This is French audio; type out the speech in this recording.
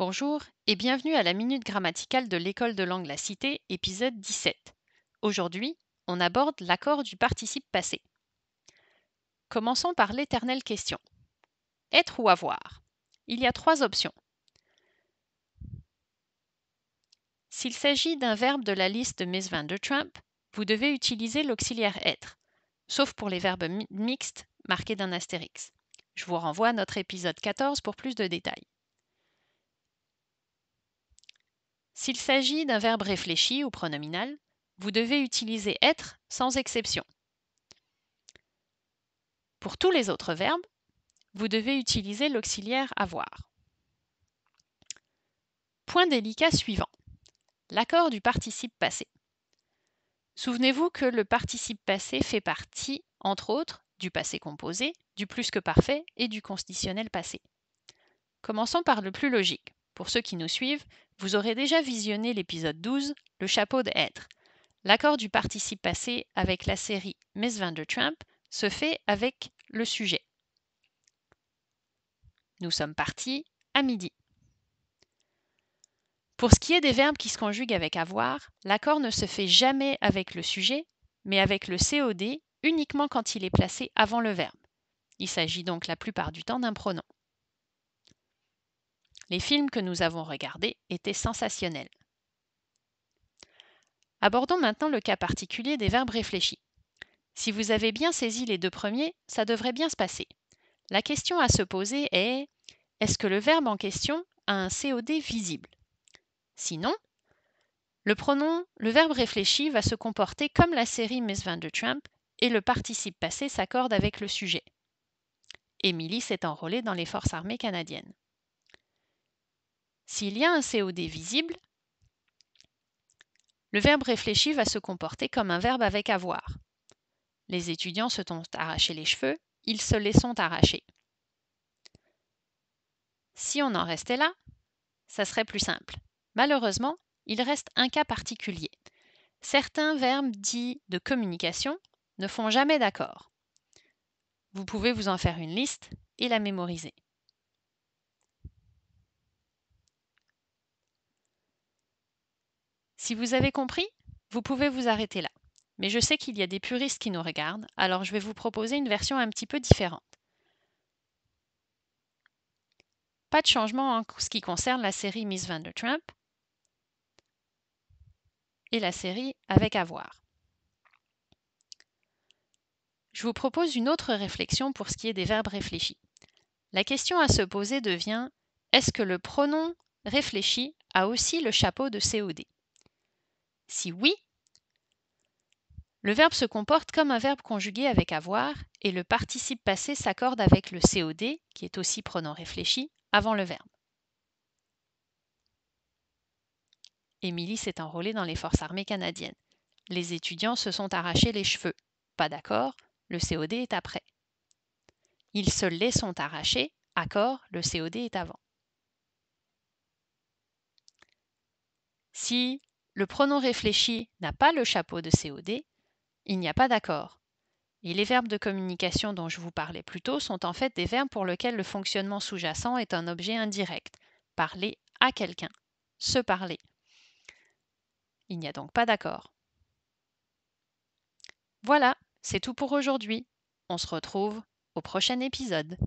Bonjour et bienvenue à la Minute Grammaticale de l'École de langue La Cité, épisode 17. Aujourd'hui, on aborde l'accord du participe passé. Commençons par l'éternelle question. Être ou avoir? Il y a trois options. S'il s'agit d'un verbe de la liste de Miss Van der Trump, vous devez utiliser l'auxiliaire être, sauf pour les verbes mixtes marqués d'un astérix. Je vous renvoie à notre épisode 14 pour plus de détails. S'il s'agit d'un verbe réfléchi ou pronominal, vous devez utiliser être sans exception. Pour tous les autres verbes, vous devez utiliser l'auxiliaire avoir. Point délicat suivant. L'accord du participe passé. Souvenez-vous que le participe passé fait partie, entre autres, du passé composé, du plus que parfait et du conditionnel passé. Commençons par le plus logique. Pour ceux qui nous suivent, vous aurez déjà visionné l'épisode 12, le chapeau de être. L'accord du participe passé avec la série Miss Van der Trump se fait avec le sujet. Nous sommes partis à midi. Pour ce qui est des verbes qui se conjuguent avec avoir, l'accord ne se fait jamais avec le sujet, mais avec le COD uniquement quand il est placé avant le verbe. Il s'agit donc la plupart du temps d'un pronom. Les films que nous avons regardés étaient sensationnels. Abordons maintenant le cas particulier des verbes réfléchis. Si vous avez bien saisi les deux premiers, ça devrait bien se passer. La question à se poser est: est-ce que le verbe en question a un COD visible? Sinon, le verbe réfléchi va se comporter comme la série Miss Van der Trump et le participe passé s'accorde avec le sujet. Émilie s'est enrôlée dans les forces armées canadiennes. S'il y a un COD visible, le verbe réfléchi va se comporter comme un verbe avec avoir. Les étudiants se sont arrachés les cheveux, ils se les sont arrachés. Si on en restait là, ça serait plus simple. Malheureusement, il reste un cas particulier. Certains verbes dits de communication ne font jamais d'accord. Vous pouvez vous en faire une liste et la mémoriser. Si vous avez compris, vous pouvez vous arrêter là. Mais je sais qu'il y a des puristes qui nous regardent, alors je vais vous proposer une version un petit peu différente. Pas de changement en ce qui concerne la série Miss Van der Trump et la série avec avoir. Je vous propose une autre réflexion pour ce qui est des verbes réfléchis. La question à se poser devient: est-ce que le pronom réfléchi a aussi le chapeau de COD? Si oui, le verbe se comporte comme un verbe conjugué avec avoir et le participe passé s'accorde avec le COD, qui est aussi pronom réfléchi, avant le verbe. Émilie s'est enrôlée dans les forces armées canadiennes. Les étudiants se sont arrachés les cheveux. Pas d'accord, le COD est après. Ils se les sont arrachés, accord, le COD est avant. Si le pronom réfléchi n'a pas le chapeau de COD, il n'y a pas d'accord. Et les verbes de communication dont je vous parlais plus tôt sont en fait des verbes pour lesquels le fonctionnement sous-jacent est un objet indirect. Parler à quelqu'un, se parler. Il n'y a donc pas d'accord. Voilà, c'est tout pour aujourd'hui. On se retrouve au prochain épisode.